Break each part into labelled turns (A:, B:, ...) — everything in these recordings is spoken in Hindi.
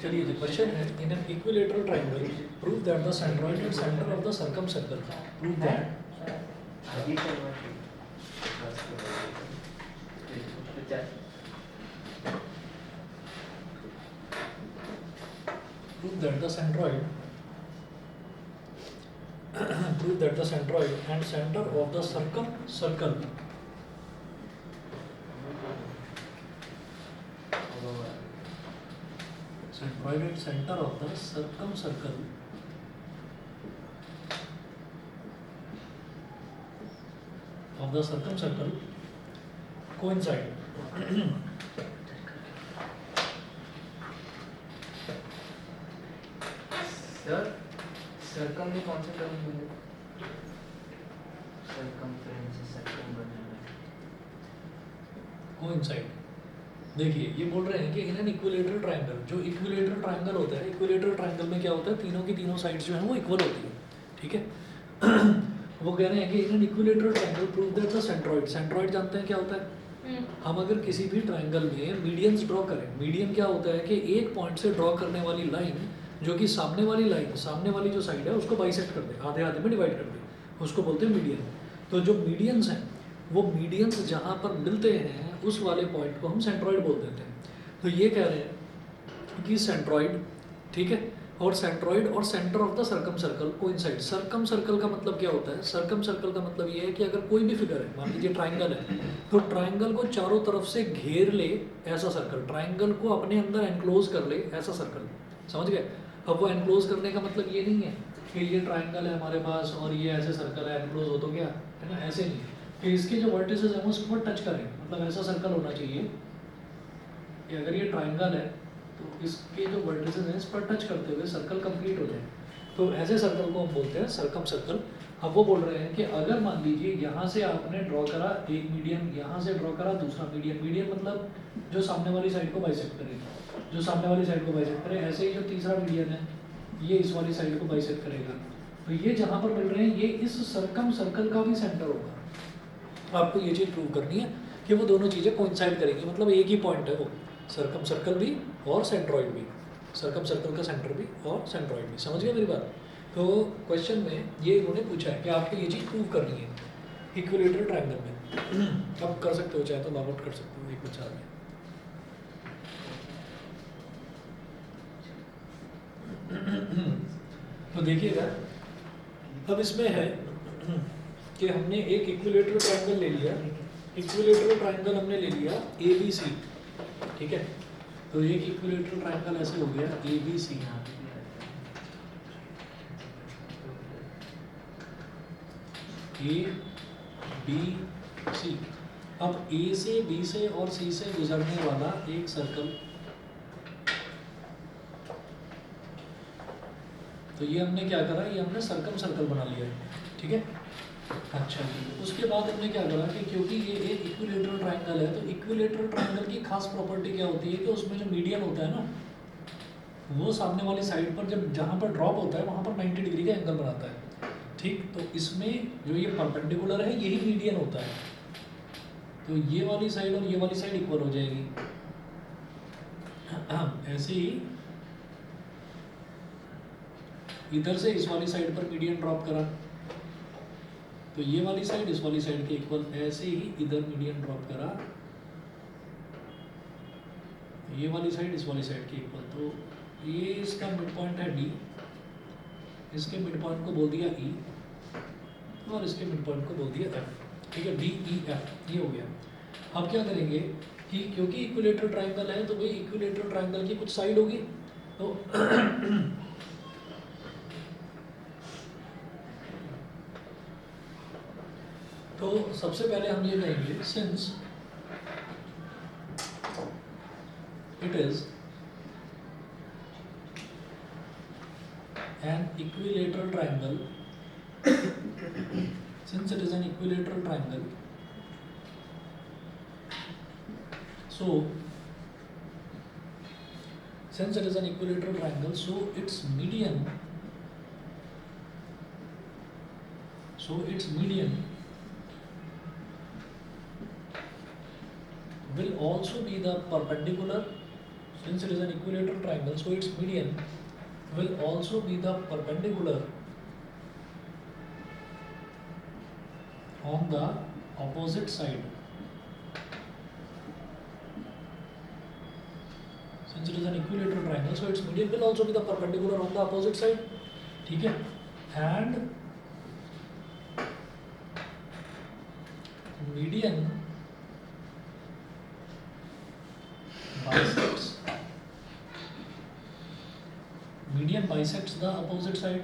A: चलिए जी, क्वेश्चन है in an equilateral triangle prove that the centroid and centre of the circumcircle prove that prove that the centroid prove that the centroid and center of the circle centroid and center of the circumcircle coincide.
B: Sir circum में कौन सा टर्म बोले? सर्कमफ्रेंस सर्कम बनना
A: coincide. देखिए ये बोल रहे हैं कि इन एन इक्विलेटरल ट्रायंगल, जो इक्विलेटरल ट्रायंगल होता है, इक्विलेटरल ट्रायंगल में क्या होता है, तीनों की तीनों साइड्स जो हैं वो इक्वल होती है, ठीक है। वो कह रहे हैं कि इन an equilateral triangle prove that the centroid, centroid जानते हैं क्या होता है? हम अगर किसी भी ट्रायंगल में मीडियंस ड्रॉ करें, मीडियन क्या होता है कि एक पॉइंट से ड्रॉ करने वाली लाइन जो कि सामने वाली लाइन, सामने वाली जो साइड है उसको बाइसेक्ट कर दे, आधे आधे में डिवाइड कर दे, उसको बोलते हैं मीडियन। तो जो मीडियंस हैं वो मीडियंस जहाँ पर मिलते हैं उस वाले पॉइंट को हम सेंट्रॉइड बोल देते हैं। तो ये कह रहे हैं कि सेंट्रॉइड, ठीक है, और सेंट्रॉइड और centre of the circum circle coincide. Circum circle का मतलब क्या होता है? सर्कम सर्कल का मतलब ये है कि अगर कोई भी फिगर है, मान लीजिए ट्राइंगल है, तो ट्राइंगल को चारों तरफ से घेर ले ऐसा सर्कल, ट्राइंगल को अपने अंदर एनक्लोज कर ले ऐसा सर्कल, समझ गए? अब वो एनक्लोज करने का मतलब ये नहीं है कि ये ट्राइंगल है हमारे पास और ये ऐसे सर्कल है, एनक्लोज हो तो क्या है ना, ऐसे नहीं कि इसके जो वर्टिसेस हैं वो उसको टच करें, मतलब ऐसा सर्कल होना चाहिए कि अगर ये ट्राइंगल है तो इसके जो वर्टिसेस हैं इस पर टच करते हुए सर्कल कंप्लीट हो जाए, तो ऐसे सर्कल को हम बोलते हैं सर्कम सर्कल। अब वो बोल रहे हैं कि अगर मान लीजिए यहाँ से आपने ड्रॉ करा एक मीडियन, यहाँ से ड्रॉ करा दूसरा मीडियन, मीडियन मतलब जो सामने वाली साइड को बाइसेक्ट करे, जो सामने वाली साइड को बाइसेक्ट करे, ऐसे ही जो तीसरा मीडियन है ये इस वाली साइड को बाइसेक्ट करेगा, तो ये जहाँ पर मिल रहे हैं ये इस सर्कम सर्कल का भी सेंटर होगा। आपको ये चीज़ प्रूव करनी है कि वो दोनों चीज़ें कोइंसाइड करेंगी, मतलब एक ही पॉइंट है वो, सर्कम सर्कल भी और सेंट्रॉइड भी, सर्कम सर्कल का सेंटर भी और सेंट्रॉइड भी, समझ गए मेरी बात? तो क्वेश्चन में ये उन्होंने पूछा है कि आपको ये चीज़ प्रूव करनी है इक्विलेटरल ट्रायंगल में। आप कर सकते हो, चाहे तो लॉग आउट कर सकते हो, एक बचा है। तो देखिएगा अब इसमें है कि हमने एक इक्विलेटरल ट्रायंगल ले लिया, इक्विलेटरल ट्रायंगल हमने ले लिया ABC, ठीक है, तो एक इक्विलेटरल ट्रायंगल ऐसे हो गया ABC, ABC। अब A से B से और C से गुजरने वाला एक सर्कल, तो ये हमने क्या करा, ये हमने सर्कम सर्कल बना लिया है, ठीक है। अच्छा जी, उसके बाद हमने क्या करा कि क्योंकि ये एक इक्विलेटरल ट्रायंगल है, तो इक्विलेटरल ट्रायंगल की खास प्रॉपर्टी क्या होती है कि उसमें जो मीडियन होता है ना, वो सामने वाली साइड पर जब जहाँ पर ड्रॉप होता है वहाँ पर 90 डिग्री का एंगल बनाता है, ठीक। तो इसमें जो ये परपेंडिकुलर है यही मीडियन होता है, तो ये वाली साइड और ये वाली साइड इक्वल हो जाएगी। ऐसे ही इधर से इस वाली साइड पर मीडियन ड्रॉप करा तो ये वाली साइड इस वाली साइड के इक्वल, ऐसे ही इधर मीडियन ड्रॉप करा ये वाली साइड इस वाली साइड के इक्वल, तो ये इसका मिड पॉइंट है D, इसके मिड पॉइंट को बोल दिया E और इसके मिड पॉइंट को बोल दिया F, ठीक है, DEF, ये हो गया। अब क्या करेंगे कि क्योंकि इक्विलेटरल ट्रायंगल है तो भाई इक्विलेटरल ट्रायंगल की कुछ साइड होगी, तो तो सबसे पहले हम ये कहेंगे since it is an equilateral triangle, since it is an equilateral triangle, so since it is an equilateral triangle, so its median will also be the perpendicular Since it is an equilateral triangle, so its median will also be the perpendicular on the opposite side. Since it is an equilateral triangle, so its median will also be the perpendicular on the opposite side. ठीक है? And median bisects the opposite side.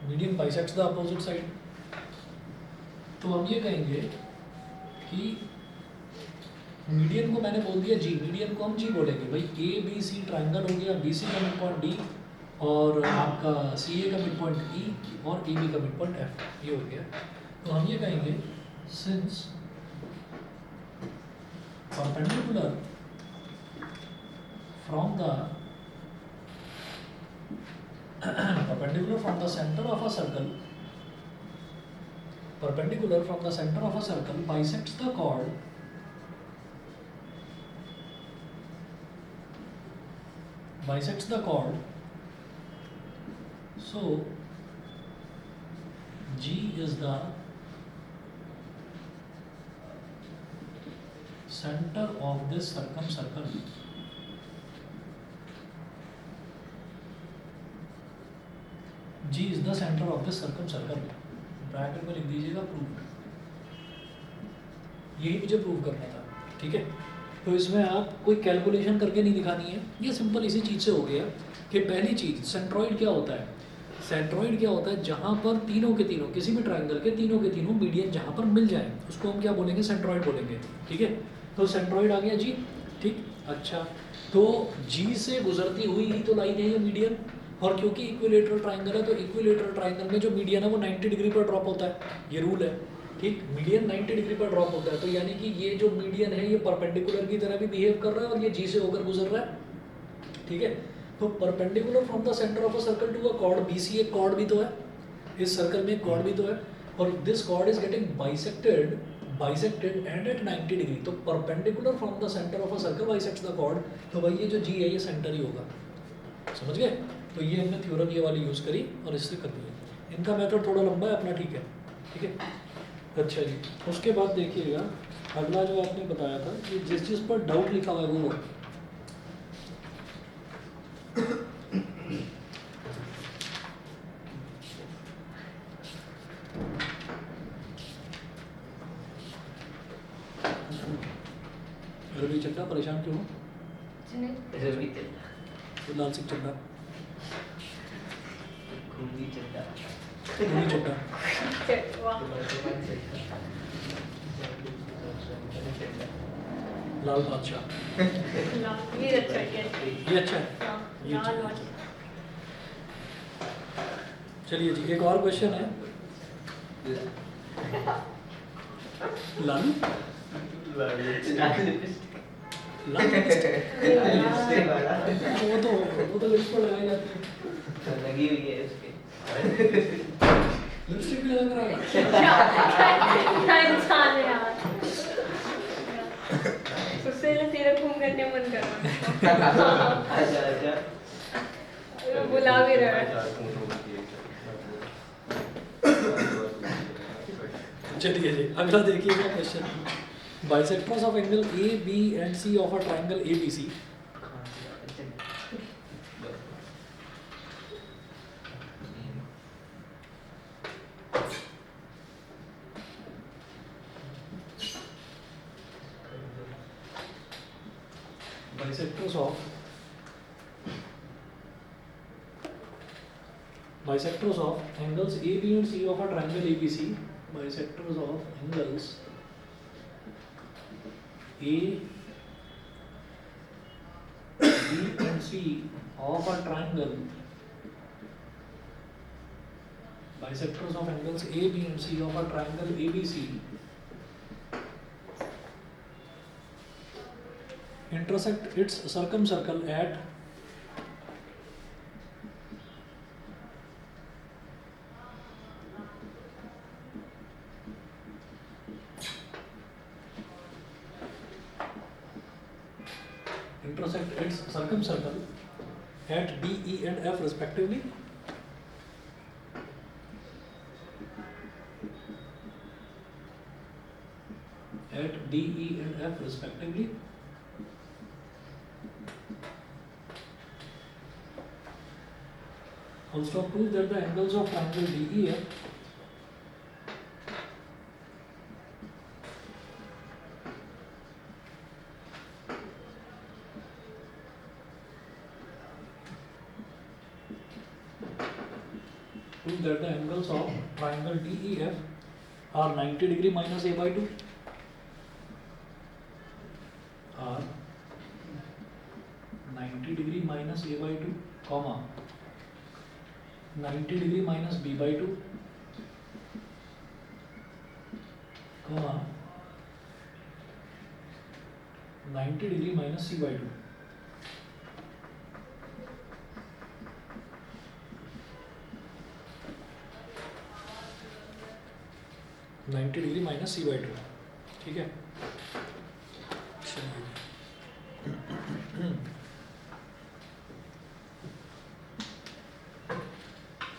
A: Median bisects the opposite side. तो हम ये कहेंगे कि मीडियन को मैंने बोल दिया जी, मीडियन को हम जी बोलेंगे भाई। ए बी सी ट्राइंगल हो गया, बी सी का मिड पॉइंट डी और आपका सी ए का मिड पॉइंट ई और ए बी का मिड पॉइंट एफ, ये हो गया। तो हम ये कहेंगे since perpendicular from the perpendicular from the center of a circle, perpendicular from the center of a circle bisects the chord so G is the center of this circumcircle. G is the center of this circumcircle. Bracket में लिख दीजिएगा प्रूव्ड। यही मुझे प्रूव करना था, ठीक है। तो इसमें आप कोई कैलकुलेशन करके नहीं दिखानी है, ये सिंपल इसी चीज़ से हो गया कि पहली चीज़ सेंट्रॉइड क्या होता है। सेंट्रॉइड क्या होता है, जहाँ पर तीनों के तीनों किसी भी ट्राइंगल के तीनों के तीनों मीडियन जहाँ पर मिल जाए उसको हम क्या बोलेंगे, सेंट्रॉइड बोलेंगे, ठीक है। तो सेंट्रॉइड आ गया जी, ठीक। अच्छा, तो जी से गुजरती हुई ही तो लाइन है ये मीडियन, और क्योंकि इक्विलेटरल ट्राइंगल है तो इक्विलेटरल ट्राइंगल में जो मीडियन है वो 90 डिग्री पर ड्रॉप होता है, ये रूल है, ठीक। मीडियन 90 डिग्री पर ड्रॉप होता है, तो यानी कि ये जो मीडियन है ये परपेंडिकुलर की तरह भी बिहेव कर रहा है और ये जी से होकर गुजर रहा है, ठीक है। तो perpendicular from the centre of a circle to a chord, BC एक कॉर्ड भी तो है, इस सर्कल में एक कॉर्ड भी तो है, और this chord is getting bisected and at 90 degree. तो perpendicular from the centre of a circle bisects the chord, तो भाई ये जो जी है ये सेंटर ही होगा, समझ गए। तो ये हमने थ्योरम ये वाली यूज़ करी और इससे कर दिया। इनका मेथड थोड़ा लंबा है अपना, ठीक है, ठीक है। अच्छा जी, उसके बाद देखिएगा अगला जो आपने बताया था कि जिस चीज़ पर डाउट लिखा हुआ है वो रवि चड्डा परेशान क्यों हो?
B: रवि चड्डा,
A: लाल सिंह चड्डा,
B: खूबी चड्डा,
A: रवि चड्डा, लाल बादशाह, ये अच्छा है, ये अच्छा है। चलिए जी, एक और क्वेश्चन है। लालू वो तो लिप्स पर लगाई जाती है,
B: लगी हुई है उसके।
A: लिपस्टिक भी लगा कर आएगा।
C: इंसान है यार, उससे ना तेरा घूम करने मन कर रहा है।
B: अच्छा
C: वो बुला भी रहा है।
A: चलिए जी, अगला देखिएगा question. Bisectors of angle A B and C of a triangle A B C. Bisectors of angles A, B and C of a triangle ABC. Bisectors of angles A, B and C of a triangle. Bisectors of angles A, B and C of a triangle ABC intersect its circumcircle at intersect its circumcircle at D, E and F respectively. At D, E and F respectively. Also prove that the angles of triangle DEF prove that the angles of triangle DEF are 90 degree minus a by 2 are 90 degree minus a by 2 comma 90 degree minus b by 2 comma 90 degree minus c by 2. Ninety degree minus C by two, ठीक है।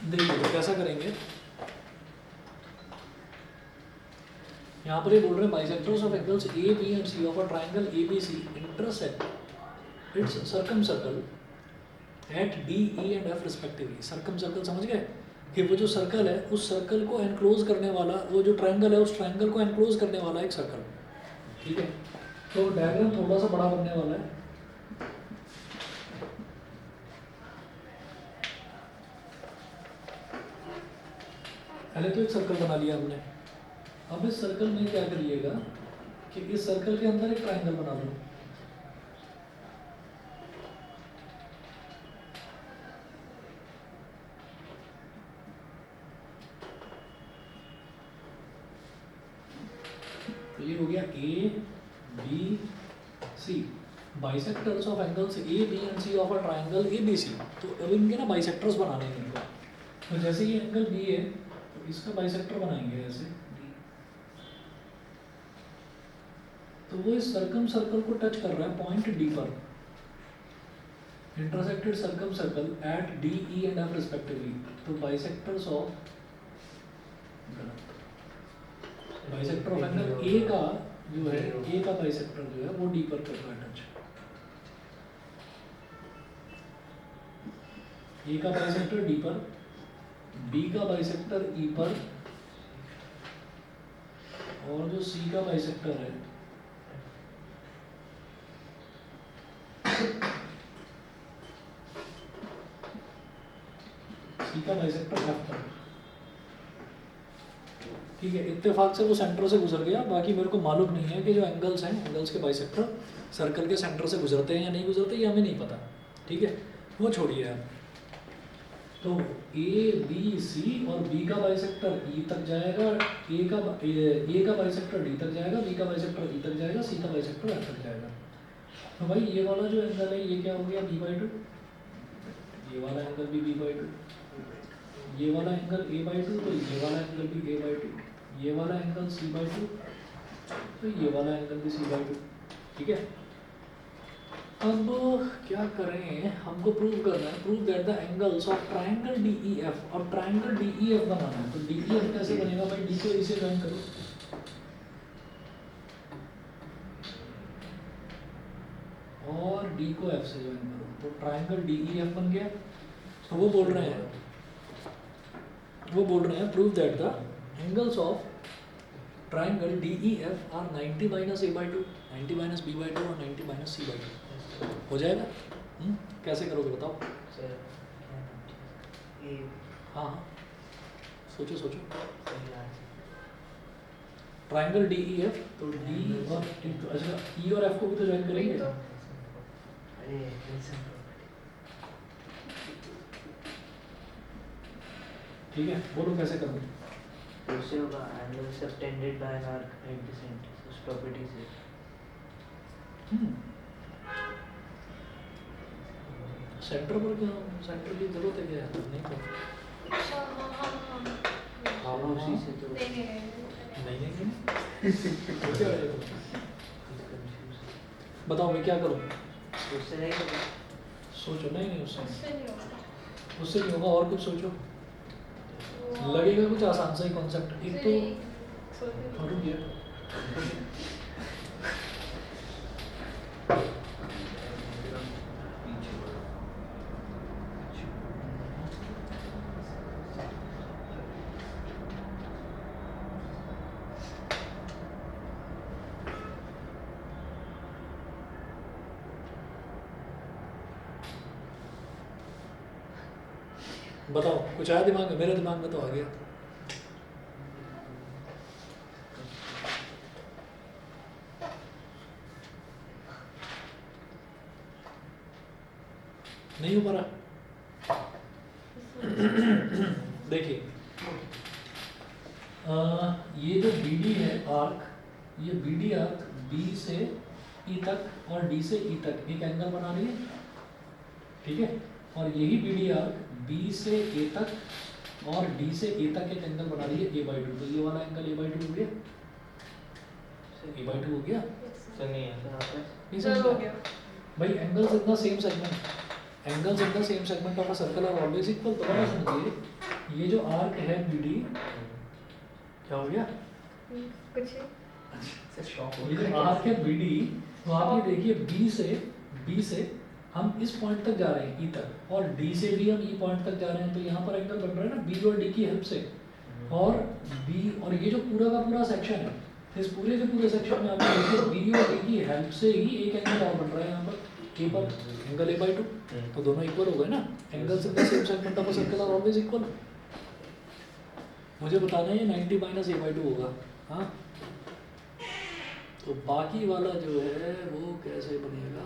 A: देखिए तो कैसा करेंगे, यहाँ पर ये बोल रहे हैं bisectors of angles A B and C of a triangle A B C intersect its circumcircle at D E and F respectively. Circumcircle समझ गए कि वो जो सर्कल है उस सर्कल को एनक्लोज करने वाला, वो जो ट्रायंगल है उस ट्रायंगल को एनक्लोज करने वाला एक सर्कल, ठीक है। तो डायग्राम थोड़ा सा बड़ा बनने वाला है। पहले तो एक सर्कल बना लिया हमने, अब इस सर्कल में क्या करिएगा कि इस सर्कल के अंदर एक ट्रायंगल बना लो। ये हो गया A B C, bisectors of angles A B and C of a triangle A B C. तो अब इनके ना बाइसेक्टर्स बनाने हैं इनको। तो जैसे ये एंगल बी है तो इसका बाइसेक्टर बनाएंगे ऐसे, तो वो इस सर्कम सर्कल को टच कर रहा है पॉइंट डी पर। Intersected circumcircle at D E and F respectively. तो bisectors of bisector of angle A का जो है, ए का बाइसेक्टर जो है वो डी पर कर रहा है टच। ए का बाइसेक्टर डी पर, बी का बाइसेक्टर ई पर, और जो सी का बाइसेक्टर है सी का बाइसेक्टर एफ पर, ठीक है। इत्तेफाक से वो सेंटर से गुजर गया। बाकी मेरे को मालूम नहीं है कि जो एंगल्स हैं, एंगल्स के बाइसेक्टर सर्कल के सेंटर से गुजरते हैं या नहीं गुजरते, ये हमें नहीं पता, ठीक है, वो छोड़िए आप। तो ए बी सी और बी का बाइसेक्टर ई तक जाएगा, ए का बाइसेक्टर डी तक जाएगा, बी का बाइसेक्टर ई तक जाएगा, सी का बाइसेक्टर एफ तक जाएगा। तो भाई ये वाला जो एंगल है ये क्या हो गया, बी बाई टू। ये वाला एंगल भी बी बाई टू, ये वाला एंगल ए बाई टू, तो ये वाला एंगल भी ए बाई टू, ये वाला एंगल सी बाई टू, तो ये वाला एंगल भी सी बाई टू, ठीक है। अब क्या करें, हमको प्रूव करना है, prove that the angles of triangle D E F, और ट्रायंगल डी ई एफ बनाना है। तो डी ई एफ कैसे बनेगा भाई, डी को ए से ज्वाइन करो, और डी को एफ से ज्वाइन करो, तो ट्रायंगल डी ई एफ बन गया। तो वो बोल रहे हैं prove that the angles of triangle D E F are 90 minus A by two, 90 minus B by two और 90 माइनस सी बाई टू। हो जाएगा? कैसे करोगे बताओ? हाँ हाँ सोचो। ट्रायंगल डी ई एफ, तो डी और अच्छा ई और एफ को भी तो ज्वाइन करेंगे। ठीक है, बोलो कैसे करोगे?
B: Ratio of angles subtended by an arc adjacent. This property is
A: centre पर क्या, सेंटर की जरूरत है क्या? नहीं तो
C: अच्छा हाँ
B: उसी से तो
A: नहीं क्या बताओ मैं क्या करूँ?
B: उससे नहीं होगा।
A: सोचो, नहीं उससे
C: उससे नहीं होगा।
A: उससे नहीं होगा, और कुछ सोचो,
C: वो-
A: लगेगा कुछ आसान सा ही कॉन्सेप्ट। एक तो
C: सोचने
A: हाँ, रुक गया। बताओ, कुछ आया दिमाग में? मेरे दिमाग में तो आ गया। नहीं हो पा रहा। देखिए, ये जो BD है आर्क, ये BD आर्क B से E तक और D से E तक एक एंगल बना रही है, ठीक है। और यही BD आर्क B से A तक और D से A तक एक एंगल बना रही है A/2। तो ये वाला एंगल A/2 हो गया, A/2 हो गया।
B: सुनिए यहाँ पर
A: नहीं
C: चलो
A: समझ
C: हो गया।
A: भाई, angles in the same segment, angles in the same segment of a circle are always equal. तो क्या समझिए, ये जो आर्क है BD, क्या हो गया?
C: कुछ नहीं।
B: शॉक
A: ये जो आर्क है BD, तो आप ये देखिए B से हम इस पॉइंट तक जा रहे हैं E तक, और D से भी हम E पॉइंट तक जा रहे हैं। तो यहाँ पर एंगल बन रहा है ना B और D की हेल्प से। और B और ये जो पूरा का पूरा सेक्शन है, इस पूरे के पूरे सेक्शन में आप देखिए B और D की हेल्प से ही एक एंगल और बन रहा है यहाँ पर A पर, एंगल A/2। तो दोनों इक्वल हो गए ना। Angles in the same segment of a circle are always equal. मुझे बताना है ये 90 माइनस A/2 होगा। हाँ, तो बाकी वाला जो है वो कैसे बनेगा?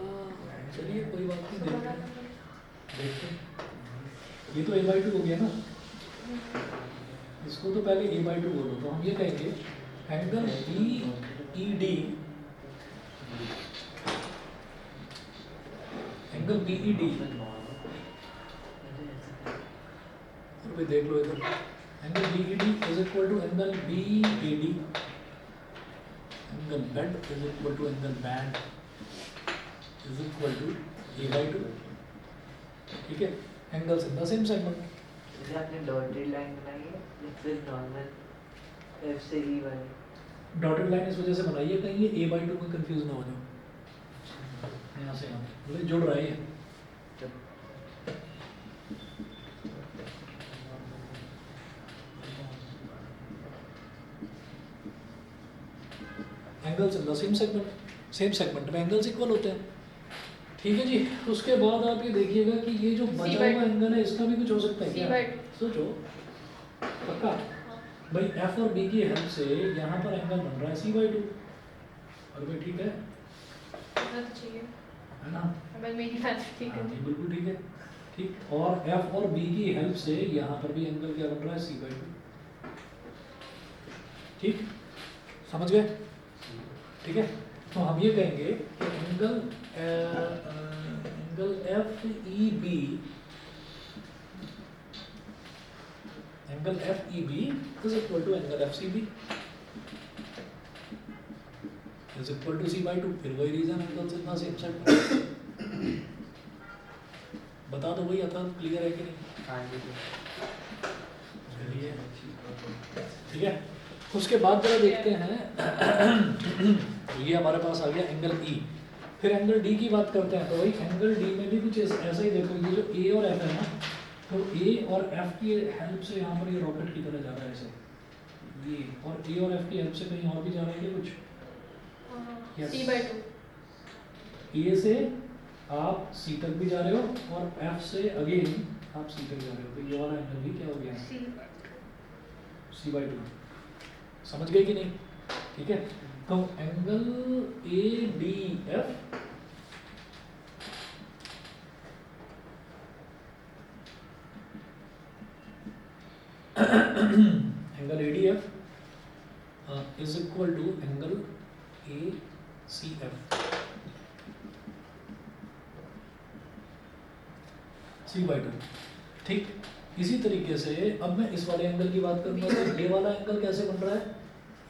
A: चलिए कोई बात नहीं, देखते हैं। ये तो A/2 हो गया ना, इसको तो पहले A/2 बोलो। तो हम ये कहेंगे एंगल BED, एंगल BED, और भाई देख लो इधर, angle BED is equal to angle BAD, angle bed is equal to angle band is equal to A/2, ठीक है। Angles in the same segment.
B: जैसे आपने डॉटेड लाइन बनाई है या फिर नॉर्मल F से E वाली?
A: डॉटेड लाइन इस वजह से बनाई है कहीं ये A/2 में कंफ्यूज ना हो जाओ। यहाँ से यहाँ मतलब जुड़ रहा है ये। Angles in the same segment, same segment में एंगल्स इक्वल होते हैं, ठीक है जी। उसके बाद आप ये देखिएगा कि ये जो बचा हुआ एंगल है इसका भी कुछ हो सकता है क्या?
C: C/2।
A: सोचो, पक्का भाई F और B की हेल्प से यहाँ पर एंगल बन रहा है C/2। और भाई ठीक है,
C: इतना तो चाहिए।
A: है ना?
C: भाई मेरी बात ठीक
A: हाँ
C: है।
A: जी, बिल्कुल ठीक है, ठीक। और F और B की हेल्प से यहाँ पर भी एंगल क्या बन रहा है? C/2, ठीक, समझ गए? ठीक है। तो हम ये कहेंगे कि angle FEB, angle FEB is equal to angle FCB is equal to C/2। फिर वही reason, angles in the same segment. बता दो भाई, आता क्लियर है कि नहीं?
B: हाँ जी।
A: चलिए, ठीक है। उसके बाद जरा देखते हैं ये हमारे पास आ गया एंगल E। फिर एंगल D की बात करते हैं। तो भाई एंगल D में भी कुछ ऐसा ही देखो, ये जो A और F है ना, तो A और F की हेल्प से यहाँ पर ये रॉकेट की तरह जा रहा है ऐसे, ये, और A और F की हेल्प से कहीं और भी जा रहा है क्या कुछ? Yes.
C: C/2।
A: A से आप C तक भी जा रहे हो और F से अगेन आप C तक जा रहे हो। तो ये वाला एंगल भी क्या हो गया? C/2। समझ गए कि नहीं? ठीक है। तो angle ADF angle ADF is equal to angle ACF C/2, ठीक। इसी तरीके से अब मैं इस वाले एंगल की बात करूंगा। तो ये वाला एंगल कैसे बन रहा है?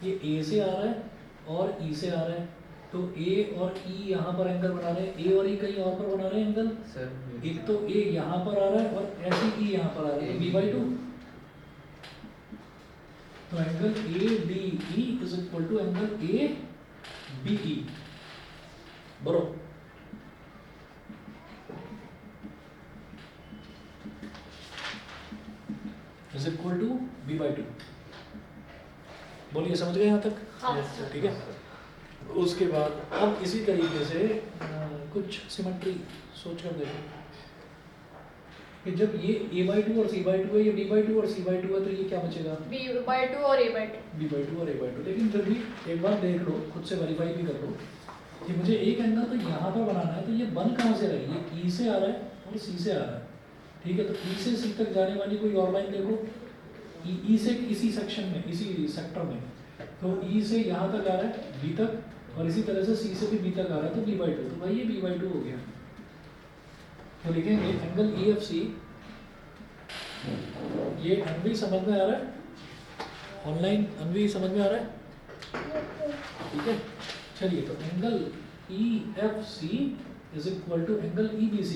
A: ये A से आ रहा है और E से आ रहा है, तो ए और ई यहाँ पर एंगल बना रहे हैं, ए और ई कहीं और पर बना रहे हैं एंगल।
B: सर
A: एक तो ए यहाँ पर आ रहा है और ऐसे ई यहाँ पर आ रहा है, तो b/2। तो angle ADE is equal to angle ABE, बरोबर। Is equal to b/2। बोलिए समझ गए यहाँ तक?
C: हाँ
A: ठीक है। उसके बाद अब इसी तरीके से कुछ सिमेट्री सोच कर देखो कि जब ये a/2 और c/2 है, ये b/2 और c/2 है, तो ये क्या बचेगा?
C: b/2 और a/2।
A: b/2 और a/2। लेकिन फिर भी एक बार देख लो, खुद से वेरीफाई भी कर लो कि मुझे एक एंगल तो यहाँ पर बनाना है, तो ये बन कहाँ से रही है? E से आ रहा है और C से आ रहा है, ठीक है। तो E से C तक जाने वाली कोई और लाइन देखो, E से इसी सेक्शन में, इसी सेक्टर में, तो E से यहाँ तक आ रहा है B तक, और इसी तरह से C से भी B तक आ रहा है, तो b/2। तो भाई ये b/2 हो गया। तो लिखेंगे एंगल EFC, ये अनवी समझ में आ रहा है? ऑनलाइन अनवी समझ में आ रहा है? ठीक है, चलिए। तो angle EFC is equal to angle EBC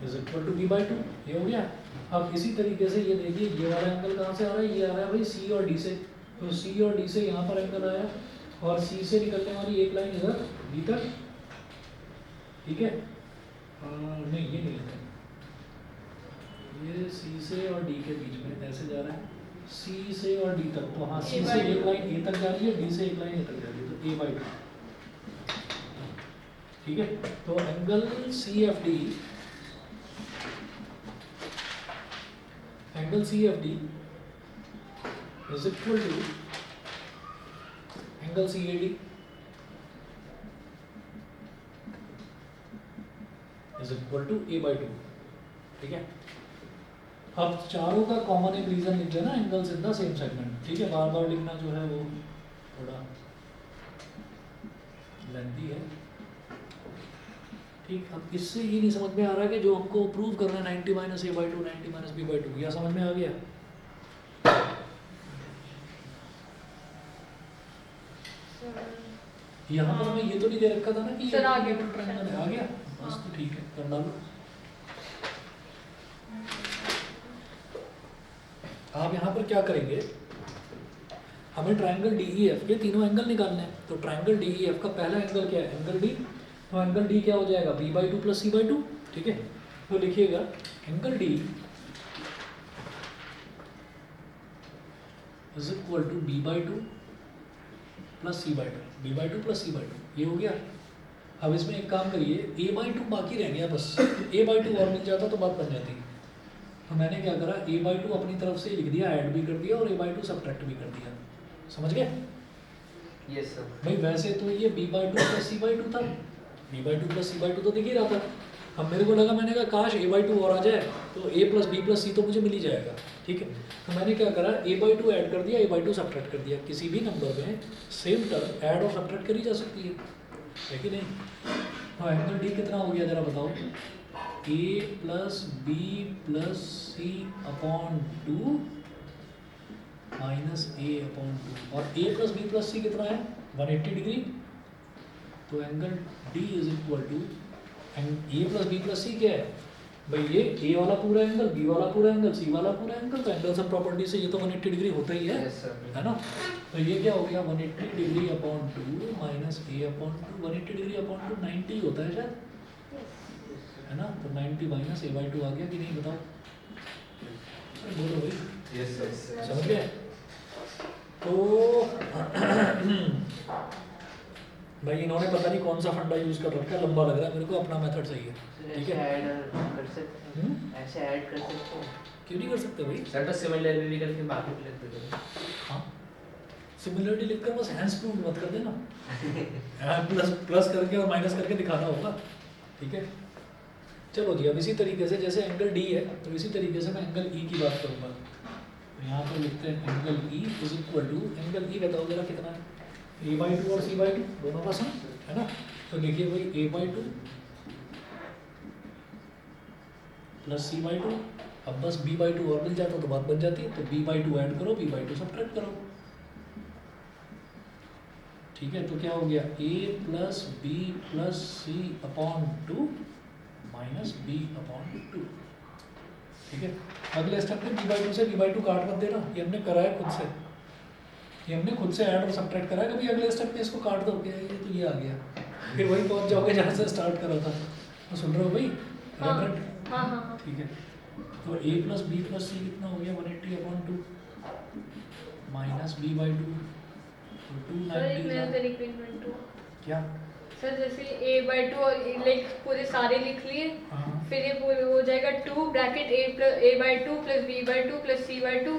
A: is equal to b/2। ये हो गया। अब इसी तरीके से ये देखिए, ये वाला एंगल कहाँ से आ रहा है? ये आ रहा है भाई C और D से, तो C और D से यहाँ पर एंगल आया, और C से निकलने वाली एक लाइन इधर B तक, ठीक है। नहीं, ये नहीं लिखा, ये C से और D के बीच में ऐसे जा रहा है, C से और D तक। तो हाँ, C से एक लाइन A तक जा रही है, D से एक लाइन A तक जा रही है, तो a/2, ठीक है। तो angle CFD, angle CFD is equal to angle CAD is equal to a/2, ठीक है। अब चारों का कॉमन एक रीजन लिख देना, angles in the same segment, ठीक है। बार बार लिखना जो है वो थोड़ा लेंथी है, ठीक। अब इससे ये नहीं समझ में आ रहा कि जो हमको प्रूव करना है 90 - a/2 90 - b/2, या समझ में आ गया? यहाँ पर मैं ये तो नहीं दे रखा था ना कि
C: सर, आ गया।
A: ट्रायंगल है, आ गया बस, तो ठीक है, कर डालो। आप यहाँ पर क्या करेंगे, हमें ट्रायंगल DEF के तीनों एंगल निकालने हैं। तो ट्रायंगल DEF का पहला एंगल क्या है? Angle D। तो एंगल D क्या हो जाएगा? b/2 प्लस c/2, ठीक है। तो लिखिएगा angle D is equal to b/2 plus c/2, b/2 plus c/2, ये हो गया। अब इसमें एक काम करिए, a/2 बाकी रह गया बस, a/2 और मिल जाता तो बात बन जाती। तो मैंने क्या करा, a/2 अपनी तरफ से लिख दिया, ऐड भी कर दिया, और a/2 सब्ट्रैक्ट भी कर दिया। समझ गए?
B: Yes sir.
A: भाई वैसे तो ये b/2 प्लस c/2 था, b/2 प्लस c/2 तो दिख ही रहा था। अब मेरे को लगा, मैंने कहा काश a/2 और आ जाए तो a plus b plus c तो मुझे मिल ही जाएगा, ठीक है। तो मैंने क्या करा, a/2 ऐड कर दिया, a/2 सब्ट्रैक्ट कर दिया। किसी भी नंबर में सेम टर्म ऐड और सब्ट्रैक्ट करी जा सकती है कि नहीं? तो एंगल D कितना हो गया जरा बताओ? a plus b plus c upon 2 minus a/2, और a plus b plus c कितना है? 180 डिग्री। तो angle D is equal to a plus b plus c क्या है भाई? ये a वाला पूरा एंगल, b वाला पूरा एंगल, c वाला पूरा एंगल। तो एंगल सम प्रॉपर्टी से ये तो 180 डिग्री होता ही है,
B: यस सर।
A: है ना। तो ये क्या हो गया? 180 degree upon 2 minus a/2, 180 degree upon 2 90 होता है शायद, है ना। तो 90 माइनस a/2 आ गया कि नहीं बताओ? अरे बोलो भाई,
B: यस सर।
A: समझ गए? तो भाई इन्होंने पता नहीं कौन सा फंडा यूज कर रखा है, लंबा लग रहा है मेरे को, अपना मेथड सही है, ठीक
B: ऐसे
A: है।
B: ऐड कर सकते हैं, ऐसे ऐड कर सकते हैं।
A: क्यों नहीं कर सकते भाई?
B: सर तो सिमिलरिटी करके बाकी लिख देते हैं।
A: हाँ, सिमिलरिटी लिखकर बस हैंड्स प्रूव मत कर देना, प्लस करके और माइनस करके दिखाना होगा, ठीक है। चलो जी, अब इसी तरीके से जैसे एंगल D है, तो इसी तरीके से मैं एंगल E की बात करूँगा। तो यहाँ पर लिखते हैं angle E is equal to, angle E बताओ जरा कितना है? a/2 और c/2 दोनों का सम, है ना। तो लिखिए भाई a/2 प्लस c/2 अब बस b/2 और मिल जाता तो बात बन जाती। तो b/2 ऐड करो, b/2 सब्ट्रैक्ट करो। ठीक है, तो क्या हो गया a plus B plus C upon 2 minus b upon 2। ठीक है, अगले स्टेप में b/2 से b/2 काट मत देना, ये हमने करा है खुद से, ये हमने खुद से ऐड और सब्ट्रैक्ट करा है। कभी अगले स्टेप में इसको काट दो, क्या ये तो ये आ गया, फिर वही पहुंच जाओगे जहाँ से स्टार्ट करा था। तो सुन रहे हो भाई?
C: हाँ
A: रेफरेंट?
C: हाँ हाँ।
A: ठीक है, तो a प्लस बी प्लस सी कितना हो गया 180 अपॉन 2 माइनस b/2 तो
C: सर एक नया
A: 290।
C: तरीका इन्वेंट हुआ
A: क्या?
C: सर, जैसे a/2 और लाइक पूरे सारे लिख लिए,
A: हाँ
C: फिर ये पूरे हो जाएगा 2 bracket a/2 plus b/2 plus c/2।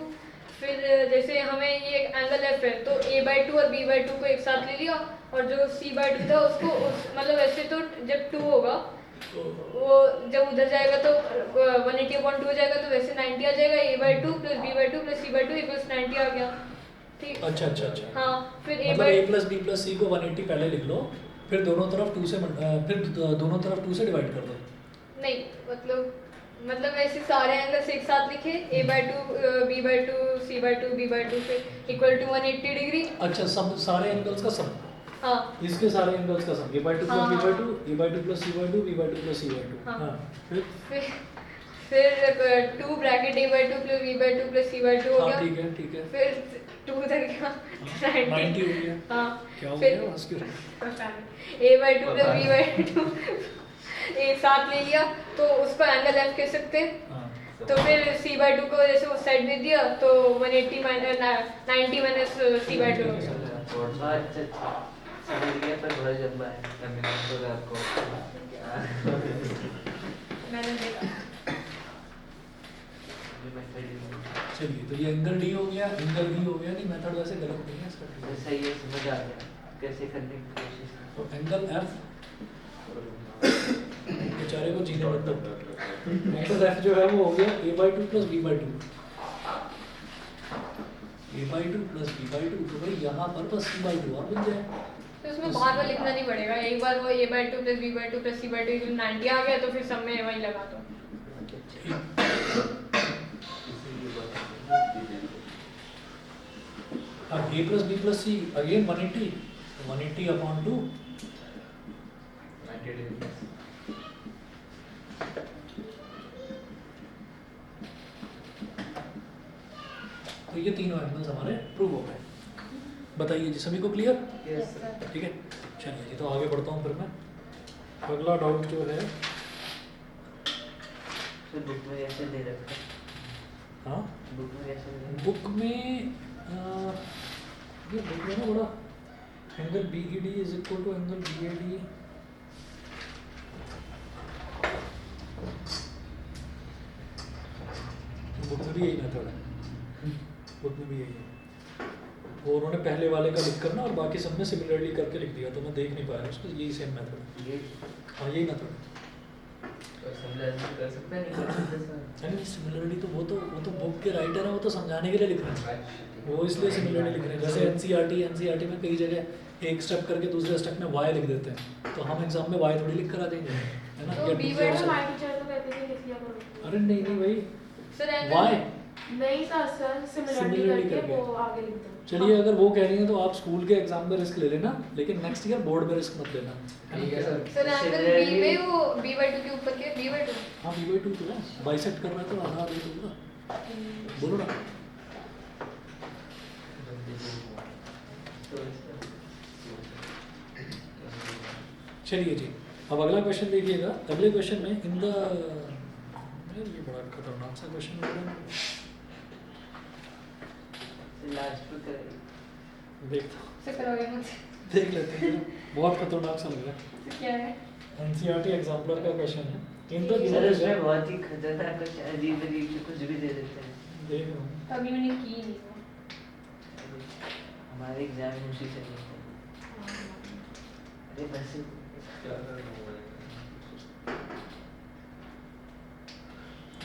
C: फिर जैसे हमें ये एंगल एफ है तो a/2 और b/2 को एक साथ ले लिया, और जो c/2 था उसको मतलब ऐसे तो जब 2 होगा वो जब उधर जाएगा तो 180/2 हो जाएगा, तो वैसे 90 आ जाएगा। a/2 plus b/2 plus c/2 equals 90 आ गया। ठीक।
A: अच्छा अच्छा अच्छा,
C: हाँ, फिर
A: मतलब a प्लस बी प्लस सी को 180 पहले लिख लो, फिर दोनों तरफ 2 से फिर दोनों तरफ 2 से डिवाइड कर दो।
C: नहीं, मतलब ऐसे सारे एंगल्स एक साथ लिखे, a/2 b/2 c/2 b/2 फिर इक्वल टू 180 डिग्री।
A: अच्छा, सब सारे एंगल्स का सम,
C: हाँ
A: इसके सारे एंगल्स का सम a/2
C: हाँ,
A: प्लस
C: हाँ।
A: b/2 a/2 plus c/2 b/2 plus c/2।
C: हाँ।
A: हाँ, फिर
C: फिर 2 bracket a/2 plus b/2 plus c/2 हो
A: हाँ
C: गया।
A: ठीक है ठीक है,
C: फिर 2 उधर गया
A: 90 हो गया।
C: हाँ,
A: क्या हो
C: फिर
A: गया उसके?
C: a/2 प्लस b/2 एक साथ ले लिया तो उसको एंगल एफ कह सकते हैं।
A: हाँ
C: तो फिर c/2 को जैसे उस साइड दे दिया तो 180 माइनस 90 माइनस c/2 हो गया।
B: अच्छा, समझ गया, पर बड़ा लंबा है।
C: मैंने देखा।
A: चलिए, तो ये एंगल डी हो गया, एंगल बी हो गया। नहीं, मेथड वैसे गलत नहीं है इसका, ठीक है।
B: सही है, समझ आ गया कैसे करने की कोशिश की।
A: तो एंगल एफ, बेचारे को जीने मत दो। एंगल एफ जो है वो हो गया a/2 plus b/2, a/2 plus b/2। तो भाई यहाँ पर बस c/2 और बन जाए।
C: तो उसमें बार बार लिखना नहीं पड़ेगा, एक बार वो a/2 plus b/2 plus c/2 equal 90 आ गया तो फिर सब में वही लगा दो।
A: अब a plus b plus c again 180, 180 upon 2 तो ये तीनों एंगल्स हमारे प्रूव हो गए। बताइए जी, सभी को क्लियर?
C: Yes, sir.
A: ठीक है, चलिए जी, तो आगे बढ़ता हूँ फिर मैं। अगला डाउट जो है,
B: फिर बुक में ऐसे दे रखा है।
A: हाँ
B: बुक में ऐसे दे
A: बुक में ये बुक में ना बड़ा angle B E D is equal to angle B A D. Book में भी यही मेथड है, बुक में भी यही है। वो उन्होंने पहले वाले का लिख कर ना और बाकी सब में सिमिलरली करके लिख दिया, तो मैं देख नहीं पाया उसको। यही सेम मेथड,
B: ये
A: हाँ यही मेथड।
B: कर सकते हैं, नहीं कर सकते सर।
A: नहीं, सिमिलरली तो वो तो बुक के राइटर है, वो तो समझाने के लिए लिख रहे हैं, वो इसलिए सिमिलरली लिख रहे हैं। जैसे एनसीईआरटी में कई जगह एक स्टेप करके दूसरे स्टेप में वाई लिख देते हैं, तो हम एग्जाम में वाई थोड़ी लिख कर आ जाएंगे, है ना?
C: तो
A: या
C: b
A: दूसरे
C: वर्ड
A: से-
C: हमारे टीचर तो कहते थे लिख लिया करो।
A: अरे नहीं भाई,
C: सर एंगल
A: वाई।
C: नहीं सर, सिमिलरिटी
A: Similarity
C: करके
A: करके।
C: वो आगे लिख दो।
A: चलिए, अगर वो कह रही हैं तो आप स्कूल के एग्जाम में रिस्क ले लेना, लेकिन नेक्स्ट ईयर बोर्ड में रिस्क मत लेना।
B: ठीक है sir.
C: Sir angle
B: Similarly-
C: b में वो b/2 के ऊपर के b/2।
A: हाँ b/2 तो है, बाइसेक्ट कर रहा है तो आधा दे दूंगा, बोलो ना। चलिए जी, अब अगला क्वेश्चन देखिएगा। अगले क्वेश्चन में इन द, ये बड़ा खतरनाक सा क्वेश्चन लग रहा है,
B: लास्ट पे करेंगे।
A: देखता हूँ,
C: सर करोगे मुझसे?
A: देख लेते हैं। बहुत खतरनाक सा लग रहा है।
C: क्या है?
A: एनसीईआरटी एग्जाम्पलर का क्वेश्चन है। इन द
B: सर उसमें बहुत ही खतरनाक कुछ अजीब अजीब से कुछ भी दे देते हैं।
A: देख रहा हूँ।
C: तभी मैंने की नहीं वो।
B: हमारे एग्जाम उसी से होते हैं। अरे बस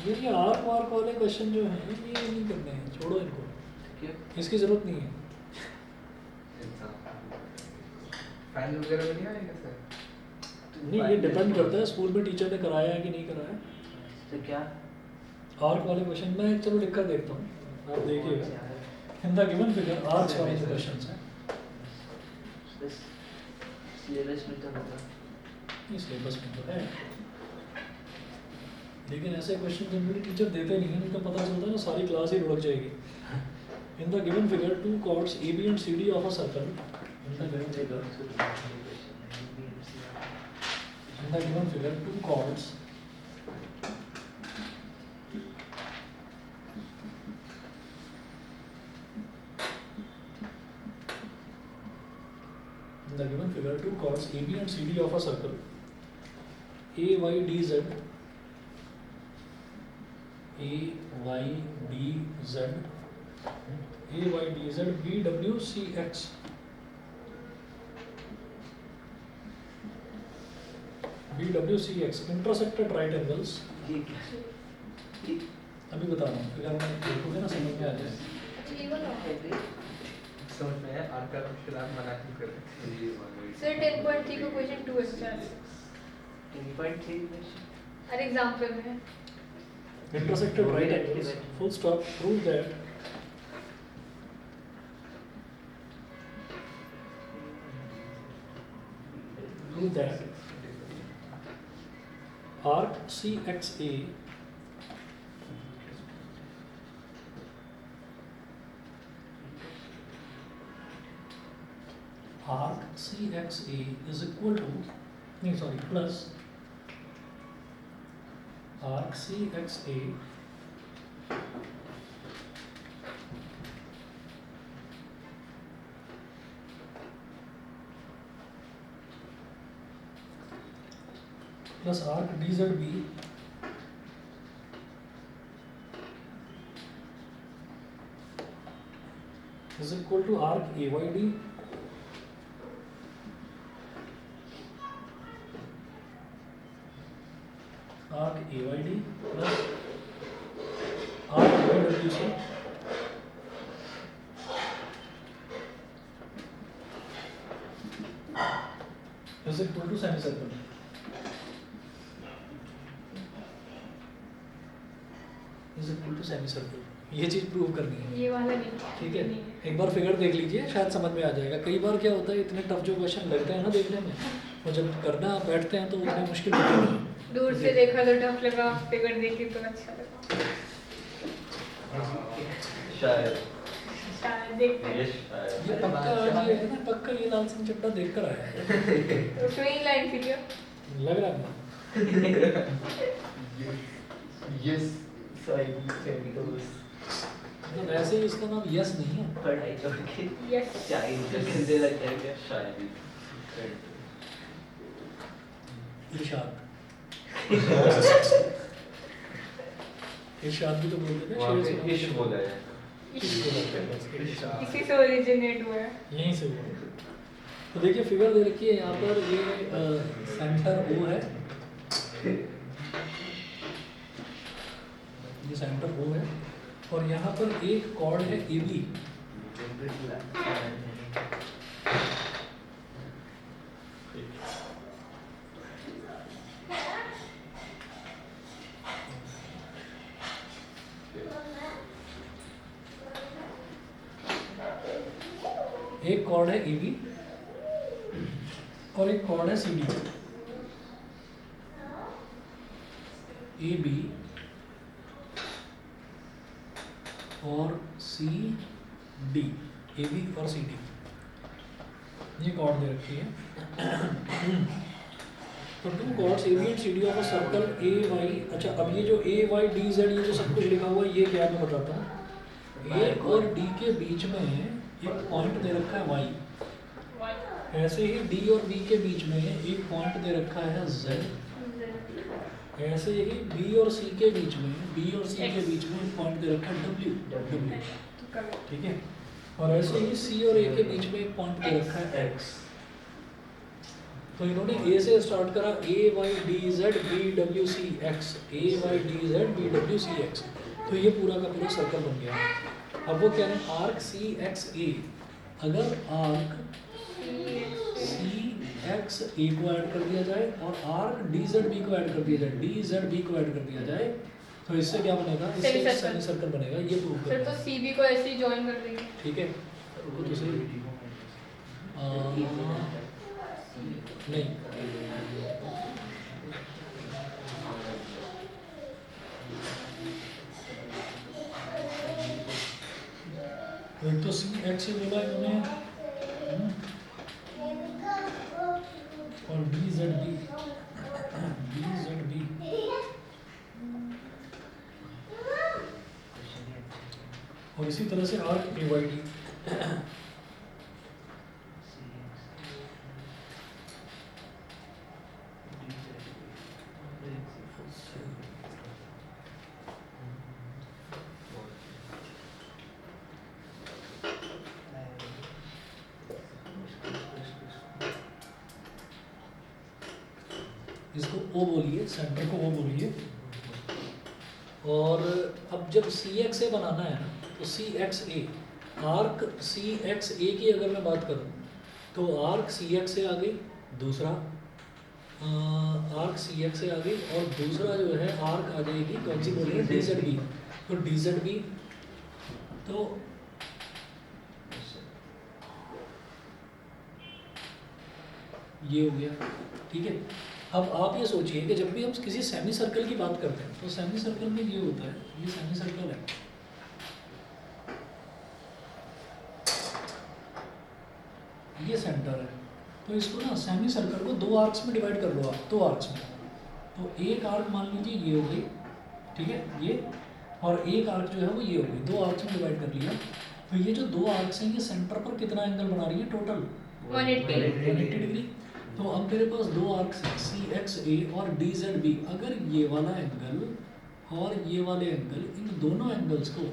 A: ये आर्क वार्क वाले क्वेश्चन जो हैं ये नहीं करने हैं, छोड़ो इनको,
B: क्यों?
A: इसकी जरूरत नहीं है।
D: फाइल वगैरह में नहीं आएगा सर?
A: नहीं, ये डिपेंड करता है स्कूल में टीचर ने कराया है कि नहीं कराया।
B: तो क्या?
A: आर्क वाले क्वेश्चन में चलो लिख कर देखता हूँ, आप देखिएगा। इन द गिवन फिगर आर्क्स वाले जो क्वेश्चंस हैं,
B: बस सिलेबस में तो होगा।
A: ये सिलेबस में तो है, लेकिन ऐसे क्वेश्चन जनरली टीचर देते नहीं है, नहीं तो पता चलता है ना सारी क्लास ही लुढ़क जाएगी। In the given figure two chords A B and C D of a circle, in the given figure two chords in the given figure two chords AB and CD of a circle AYDZ BWCX intersect at right angles।
B: ये क्या? ये
A: अभी बता रहा हूँ, फिगर में देखोगे ना समझ में आ जाए।
C: ये वाला
B: है
D: समझ में आया आर का अक्षर आप मना क्यों कर रहे
C: सर 10.3 को क्वेश्चन 2 अच्छा
B: 10.3 क्वेश्चन।
C: अरे एग्जांपल में
A: Intersect at right angles, full stop, prove that arc CXA is equal to, no sorry, plus arc CXA plus arc DZB is equal to arc AYD arc AYD plus arc BWC is equal to semicircle। is equal to semicircle, ये चीज प्रूव करनी है,
C: ये वाला नहीं
A: ठीक है।
C: नहीं
A: एक बार फिगर देख लीजिए, शायद समझ में आ जाएगा। कई बार क्या होता है, इतने टफ जो क्वेश्चन लगते हैं ना देखने में, और जब करना बैठते हैं तो उतने मुश्किल होते हैं।
C: दूर से देखा तो टफ लगा, फिगर देखी तो अच्छा लगा।
E: शायद
C: शायद देखते हैं
E: ये शायद
A: ये पक्का आज ये है ना, पक्का ये लाल सिंह चड्ढा देख कर आया है,
C: तो स्विंग लाइन थी क्या?
A: लग रहा है ना।
D: यस
A: तो वैसे ही इसका नाम यस नहीं है,
B: पढ़ाई छोड़ के
C: यस
B: चाय गंदे लग जाएगा।
E: शायद
A: इरशाद। इरशाद भी तो बोलते थे,
E: वहाँ
A: शेर
E: पे
A: सुना
E: इश
A: के।
E: बोला है
A: इश बोलते हैं बस, इरशाद।
C: इसी से ओरिजिनेट हुआ है।
A: यहीं से हुआ। तो देखिए फिगर दे रखी है यहाँ पर, ये सेंटर O है, ये सेंटर O है, और यहाँ पर एक कॉर्ड है AB, एक कॉर्ड है AB और एक कॉर्ड है CD। AB और CD, AB और CD, ये कॉर्ड दे रखी है। तो two chords AB and CD of a circle AY। अच्छा, अब ये जो AY DZ ये जो सब कुछ लिखा हुआ है, ये क्या है मैं बताता हूँ। A और D के बीच में एक पॉइंट दे रखा है Y, ऐसे ही D और B के बीच में एक पॉइंट दे रखा है Z, ऐसे ही B और C के बीच में, B और C के बीच में एक पॉइंट दे रखा है W, ठीक है। और ऐसे ही C और A के बीच में एक पॉइंट दे रखा है X। तो इन्होंने A से स्टार्ट करा, AYDZ BWCX, AYDZ BWCX, तो ये पूरा का पूरा सर्कल बन गया। अब वो कह रहे हैं आर्क CXA, अगर आर्क CXA को ऐड कर दिया जाए और आर्क DZB को ऐड कर दिया जाए, DZB को ऐड कर दिया जाए, तो तो इससे क्या बनेगा, इससे
C: Semicircle.
A: सेमी सर्कल बनेगा, ये प्रूव
C: फिर
A: करना
C: तो
A: है।
C: सी बी को ऐसे ही ज्वाइन कर देंगे।
A: ठीक है, रुको तो सही। नहीं, एक तो सी एक्स से बोला इन्होंने, और B Z B, B Z B, और इसी तरह से आर्क ए वाई डी। इसको ओ बोलिए, सेंटर को ओ बोलिए। और अब जब सी एक्स ए बनाना है ना, तो सी एक्स ए, आर्क सी एक्स ए की अगर मैं बात करूँ तो आर्क सी एक्स ए आ गई, दूसरा आर्क सी एक्स ए आ गई, और दूसरा जो है आर्क आ जाएगी कौन सी बोलिए, डी जेड बी। तो डी जेड बी, तो ये हो गया। ठीक है, अब आप ये सोचिए कि जब भी हम किसी सेमी सर्कल की बात करते हैं तो सेमी सर्कल में ये होता है, ये सेमी सर्कल है, ये सेंटर है, तो इसको ना सेमी सर्कल को दो आर्क्स में डिवाइड कर लो आप, दो आर्क्स में। तो एक आर्क मान लीजिए ये हो गई, ठीक है, ये, और एक आर्क जो है वो ये हो गई, दो आर्क्स में डिवाइड कर लिया। तो ये जो दो आर्क्स हैं ये सेंटर पर कितना एंगल बना रही है टोटल,
C: 180
A: डिग्री। तो अब मेरे पास दो आर्क्स हैं, सी एक्स ए और डी जेड बी। अगर ये वाला एंगल और ये वाले एंगल, इन दोनों एंगल्स को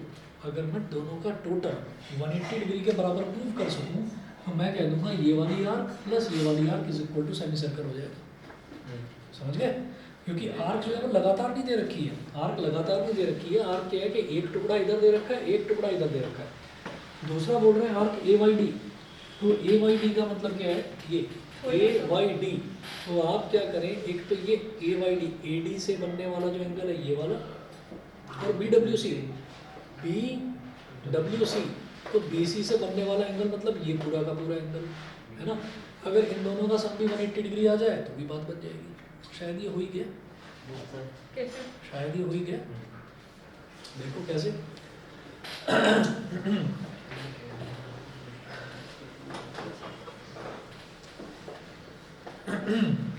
A: अगर मैं दोनों का टोटल 180 डिग्री के बराबर प्रूव कर सकूं, तो मैं कह दूंगा ये वाली आर्क प्लस ये वाली arc is equal to semicircle हो जाएगा। समझ गए? क्योंकि आर्क जो है वो लगातार नहीं दे रखी है, आर्क लगातार नहीं दे रखी है। आर्क क्या है कि एक टुकड़ा इधर दे रखा है, एक टुकड़ा इधर दे रखा है। दूसरा बोल रहे हैं आर्क ए वाई डी, तो ए वाई डी का मतलब क्या है, ये ए वाई डी। तो आप क्या करें, एक तो ये A Y D, A D से बनने वाला जो एंगल है ये वाला, और B W C, B W C, तो बी सी से बनने वाला एंगल मतलब ये पूरा का पूरा एंगल है ना। अगर इन दोनों का सम भी 180 डिग्री आ जाए तो भी बात बन जाएगी। शायद ये हो ही गया,
C: कैसे?
A: शायद ये हो ही गया। देखो कैसे।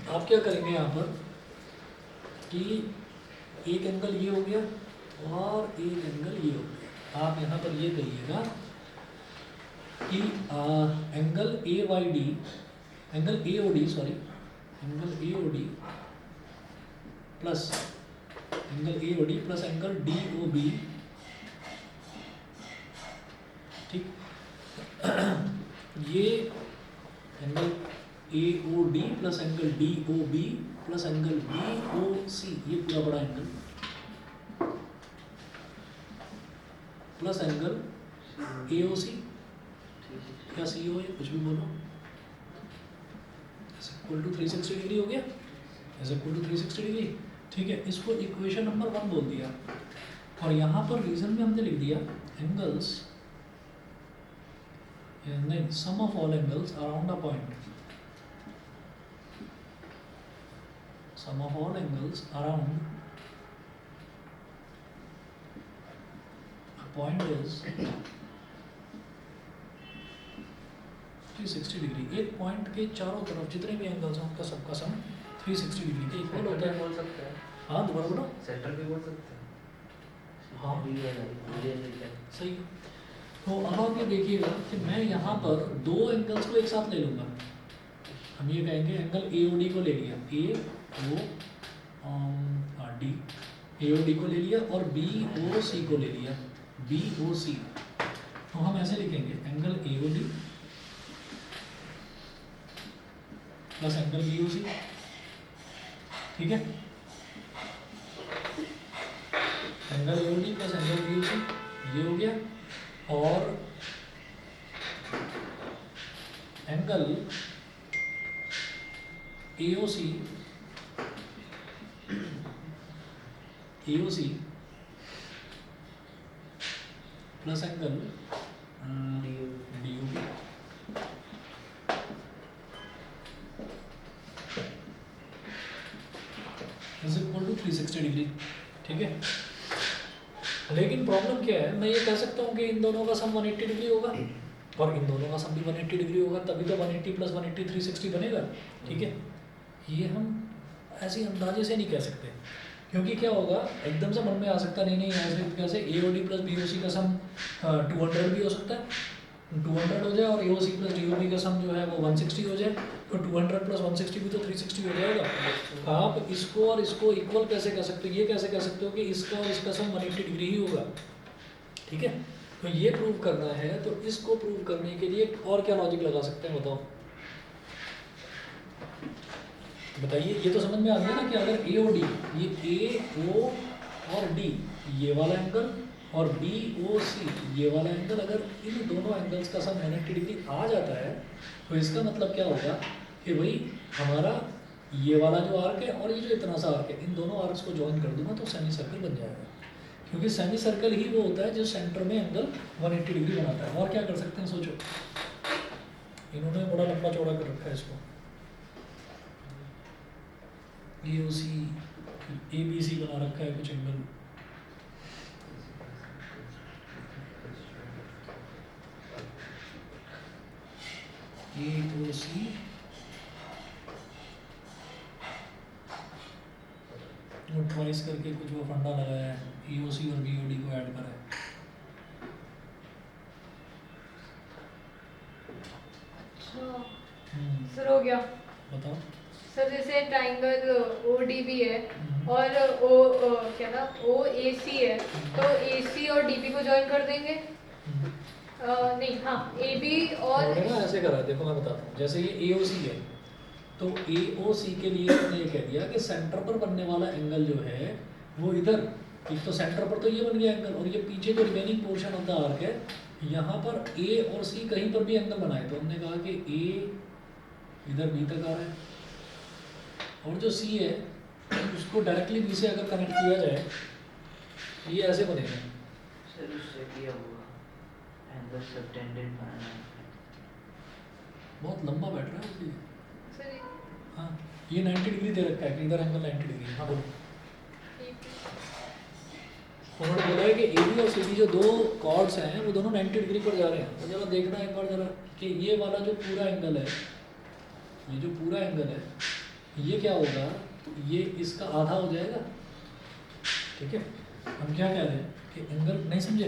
A: आप क्या करेंगे यहाँ पर कि एक एंगल ये हो गया और एक एंगल ये हो गया। आप यहाँ पर ये कहिएगा कि angle A Y D, angle A O D, sorry, angle A O D plus angle A O D plus angle D O B, ठीक, ये angle A O D plus angle D O B plus angle B O C, ये पूरा बड़ा angle, plus angle A O C या सी ओ, ये कुछ भी बोलो, इज इक्वल टू 360 डिग्री हो गया, इज इक्वल टू 360 डिग्री। ठीक है, इसको इक्वेशन नंबर 1 बोल दिया। और यहाँ पर रीजन में हमने लिख दिया एंगल्स, नहीं, sum of all angles around a point, sum of all angles around a point is 360 degree. एक पॉइंट के चारों तरफ जितने भी एंगल्स हैं उनका सबका सम 360 डिग्री के इक्वल होता है।
D: बोल सकते हैं,
A: हाँ, दोबारा बोलो।
D: सेंटर भी बोल सकते हैं।
A: हाँ,
B: हाँ
A: सही। तो अब आप ये देखिएगा कि मैं यहाँ पर दो एंगल्स को एक साथ ले लूँगा। हम ये कहेंगे एंगल ए ओ डी को ले लिया, ए ओ डी, ए ओ डी को ले लिया, और बी ओ सी को ले लिया, बी ओ सी। तो हम ऐसे लिखेंगे angle A O D plus angle B O C, ठीक है, angle A O D plus angle B O C, ये हो गया। और angle A O C plus angle DOB is equal to 360 degree. ठीक है, लेकिन प्रॉब्लम क्या है, मैं ये कह सकता हूँ कि इन दोनों का सम 180 डिग्री होगा और इन दोनों का सम भी 180 डिग्री होगा, तभी तो 180 प्लस 180 360 बनेगा। ठीक है, ये हम ऐसे अंदाजे से नहीं कह सकते, क्योंकि क्या होगा, एकदम से मन में आ सकता नहीं ऐसे कैसे AOD प्लस BOC का सम 200 भी हो सकता है, 200 हो जाए, और AOC प्लस DOB का सम जो है वो 160 हो जाए, तो 200 प्लस 160 भी तो 360 हो जाएगा। आप इसको और इसको इक्वल कैसे कह सकते हो, ये कैसे कह सकते हो कि इसका और इसका सम 180 डिग्री ही होगा। ठीक है, तो ये प्रूव करना है, तो इसको प्रूव करने के लिए और क्या लॉजिक लगा सकते हैं, बताओ बताइए। ये तो समझ में आ गया ना कि अगर AOD, ये AO और D ये वाला एंगल और BOC ये वाला एंगल, अगर इन दोनों एंगल्स का सम 180 डिग्री आ जाता है, तो इसका मतलब क्या होगा कि भाई हमारा ये वाला जो आर्क है और ये जो इतना सा आर्क है, इन दोनों आर्क्स को ज्वाइन कर दूंगा तो सेमी सर्कल बन जाएगा, क्योंकि सेमी सर्कल ही वो होता है जो सेंटर में एंगल 180 डिग्री बनाता है। और क्या कर सकते हैं सोचो, इन्होंने बड़ा लंबा चौड़ा कर रखा है इसको, AOC ABC बना रखा है कुछ एंगल, AOC और ट्वाइस करके कुछ वो फंडा लगाया है, EOC और BOD को ऐड करा है।
C: सर हो गया।
A: बताओ।
C: सर जैसे ट्राइंगल ODB है और क्या था OAC है, तो AC और DB को ज्वाइन कर देंगे। नहीं, हाँ, AB और
A: उन्होंने ना ऐसे करा है, देखो मैं बताता हूँ, जैसे ये AOC है, तो AOC के लिए उन्होंने ये कह दिया कि सेंटर पर बनने वाला एंगल जो है वो इधर, एक तो सेंटर पर तो ये बन गया एंगल, और ये पीछे जो remaining portion of the arc है, यहाँ पर A और C कहीं पर भी एंगल बनाए, तो हमने कहा कि A इधर B तक आ रहा है, और जो C है उसको डायरेक्टली B से अगर कनेक्ट किया जाए, ये ऐसे बनेगा।
B: सर उससे क्या हुआ, एंगल सबटेंडेड बनाना
A: बहुत लंबा बैठ रहा है इसलिए।
C: सर
A: हाँ, ये 90 डिग्री दे रखा है कि इधर एंगल 90 डिग्री। हाँ बोलो। उन्होंने बोला है कि AB और CD जो दो कॉर्ड्स हैं वो दोनों 90 डिग्री पर जा रहे हैं, तो जरा देखना एक बार जरा कि ये वाला जो पूरा एंगल है, ये जो पूरा एंगल है, ये क्या होगा, ये इसका आधा हो जाएगा। ठीक है, हम क्या कह रहे हैं कि एंगल, नहीं समझे,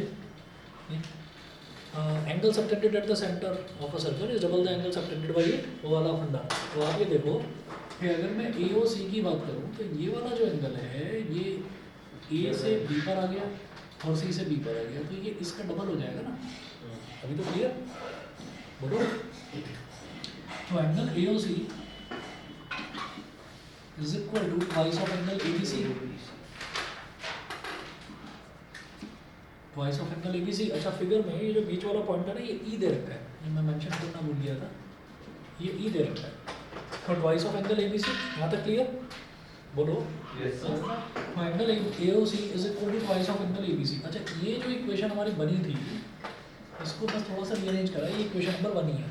A: angle subtended at the centre of a circle is double the angle subtended by it, वो वाला फंडा। तो आप ये देखो कि अगर मैं AOC की बात करूँ तो ये वाला जो एंगल है, ये A से B पर आ गया और C से B पर आ गया, तो ये इसका डबल हो जाएगा ना। अभी तो क्लियर, बोलो। तो angle AOC is equal to twice of angle ABC, twice of angle ABC। अच्छा, फिगर में ये जो बीच वाला पॉइंट है ना, ये E दे रखा है, ये मैं मेंशन करना भूल गया था, ये E दे रखा है, तो ट्वाइस ऑफ एंगल ABC। यहाँ तक क्लियर, बोलो।
D: Yes,
A: तो angle AOC is equal to twice of angle ABC। अच्छा, ये जो इक्वेशन हमारी बनी थी, इसको बस थोड़ा सा रीअरेंज करा, ये इक्वेशन नंबर 1 ही है,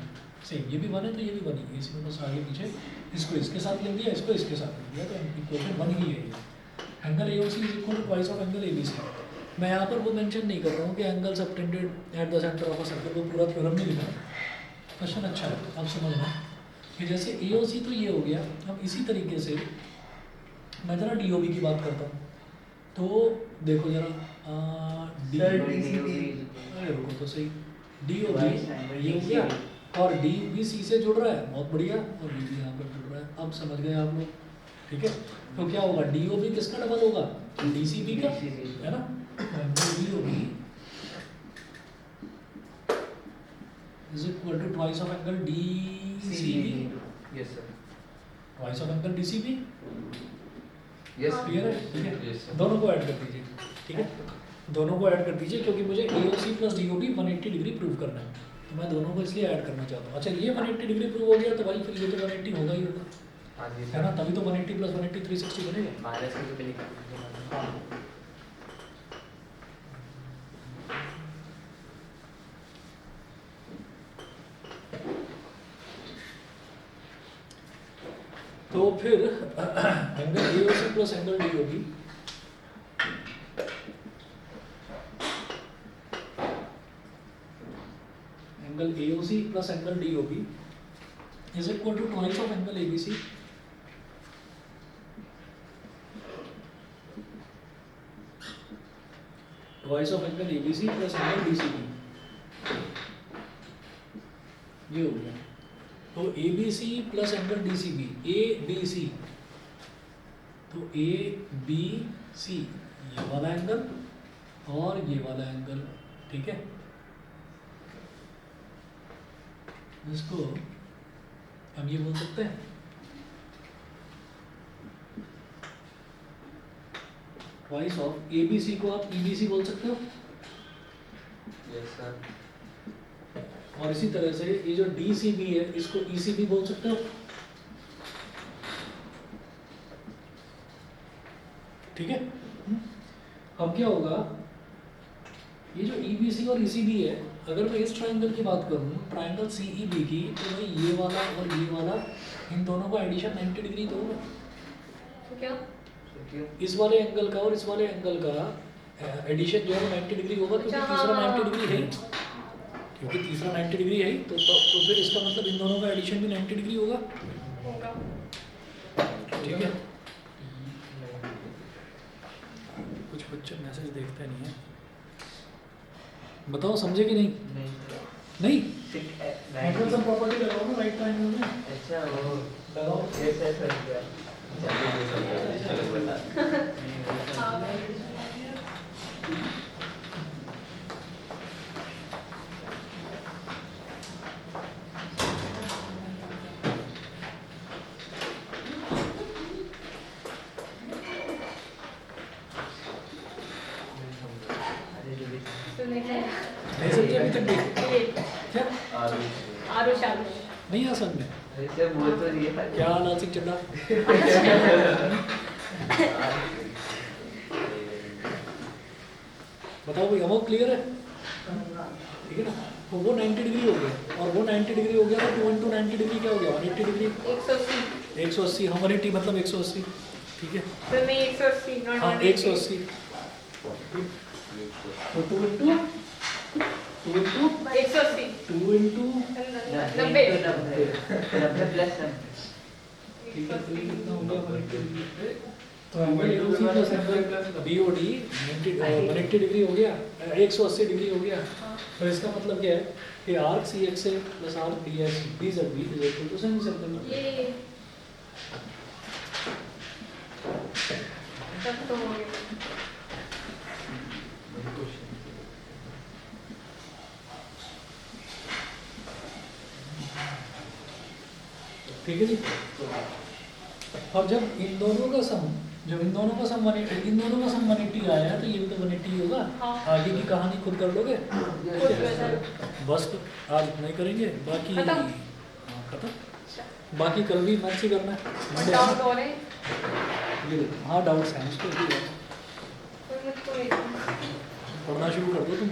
A: सेम ये भी 1 है तो ये भी 1 ही है, इसमें बस आगे पीछे इसको इसके साथ लिख दिया, इसको इसके साथ लिख दिया, तो इक्वेशन 1 ही है ये। Angle AOC is equal to twice of angle ABC। मैं यहाँ पर वो मेंशन नहीं कर रहा हूँ कि angle subtended at the centre of a circle, वो पूरा थ्योरम नहीं लिखा। क्वेश्चन अच्छा है, अब समझना कि जैसे AOC तो ये हो गया, अब इसी तरीके से मैं जरा DOB की बात करता हूँ, तो देखो जरा
D: Sir,
B: DOB
A: अरे रुको तो सही, DOB ये हो गया और DB C से जुड़ रहा है, बहुत बढ़िया, और DB यहाँ पर जुड़ रहा है, अब समझ गए आप लोग। ठीक है, तो क्या होगा, DOB किसका डबल होगा, DCB का, है ना। DOB is equal to twice of angle DCB,
D: Yes, sir.
A: Twice of angle DCB।
D: Yes,
A: clear है, ठीक है,
D: Yes, sir.
A: दोनों को ऐड कर दीजिए। ठीक है, दोनों को ऐड कर दीजिए, क्योंकि मुझे AOC plus DOB 180 degree prove करना है, तो मैं दोनों को इसलिए ऐड करना चाहता हूँ। अच्छा, ये 180 डिग्री प्रूव हो गया तो भाई फिर ये तो 180 होगा ही होगा,
D: हाँ जी
A: है ना, तभी तो 180 प्लस 180 360 बनेगा।
B: माइनस में भी लिखा
A: हाँ, तो फिर angle AOC plus angle DOB angle AOC plus angle DOB is equal to twice of angle ABC twice of angle ABC plus angle DCB। ये हो गया। तो ABC plus angle DCB ABC, तो ABC ये वाला एंगल और ये वाला एंगल, ठीक है। इसको हम ये बोल सकते हैं ट्वाइस ऑफ ABC को आप EBC बोल सकते हो।
D: Yes sir.
A: और इसी तरह से ये जो DCB है इसको ECB बोल सकते हो, ठीक है। अब क्या होगा, ये जो EBC और ECB है, अगर मैं इस ट्रायंगल की बात करूँ, ट्रायंगल CEB की, तो भाई ये वाला और ये वाला, इन दोनों का एडिशन 90 डिग्री तो होगा।
C: तो क्या
A: इस वाले एंगल का और इस वाले एंगल का एडिशन जो है वो 90 डिग्री होगा, क्योंकि
C: अच्छा,
A: तीसरा
C: हाँ।
A: 90 डिग्री है ही। क्योंकि तीसरा 90 डिग्री है ही, तो फिर इसका मतलब इन दोनों का एडिशन भी 90 डिग्री होगा,
C: होगा?
A: ठीक है। कुछ बच्चे मैसेज देखते नहीं है, बताओ समझे कि नहीं? नहीं नेचुरल सम प्रॉपर्टी लगाओ ना राइट ट्रायंगल में,
B: अच्छा वो
A: लगाओ।
B: यस सर समझ गया।
C: हाँ।
B: अरे जो भी
C: सुनने का
A: नहीं समझे अभी तक भी?
C: ये
A: क्या
C: आरुष आरुष
A: नहीं आ समझ में?
B: अरे सर बोल तो दिए था।
A: क्या हाल आसिक चड्डा? बताओ भाई, अमाउंट क्लियर है, ठीक है ना। तो वो 90 डिग्री हो गया, और वो 90 डिग्री हो गया, तो 2 into 90 डिग्री क्या हो गया, 180 डिग्री।
C: 180
A: 180, हाँ 180 मतलब 180, ठीक है।
C: तो नहीं 180 नॉट
A: हाँ 180, तो 2 into
C: 180
A: 2 into
C: 90
B: 90 प्लस
A: ठीक है, तो ये कितना हो गया 180 डिग्री। तो angle AOC plus angle BOD 180 degree हो गया, 180 डिग्री हो गया। तो इसका मतलब क्या है कि arc CXA plus arc DZB is equal to semicircle.
C: ये तब तो हो गया।
A: ठीक है जी। और जब इन दोनों का सम 180, इन दोनों का सम 180 आया, तो ये भी तो 180 होगा।
C: हाँ।
A: आगे की कहानी खुद कर लोगे,
C: खुद वैसा।
A: बस तो आज इतना ही करेंगे, बाकी
C: खत्म?
A: हाँ खत्म। बाकी कल भी मैथ से करना है, मंडे
C: डाउट
A: है।
C: हो रहे
A: ये देखो, हाँ डाउट्स हैं उसको भी है।
C: कोई मुझको नहीं
A: पढ़ना शुरू कर दो तुम।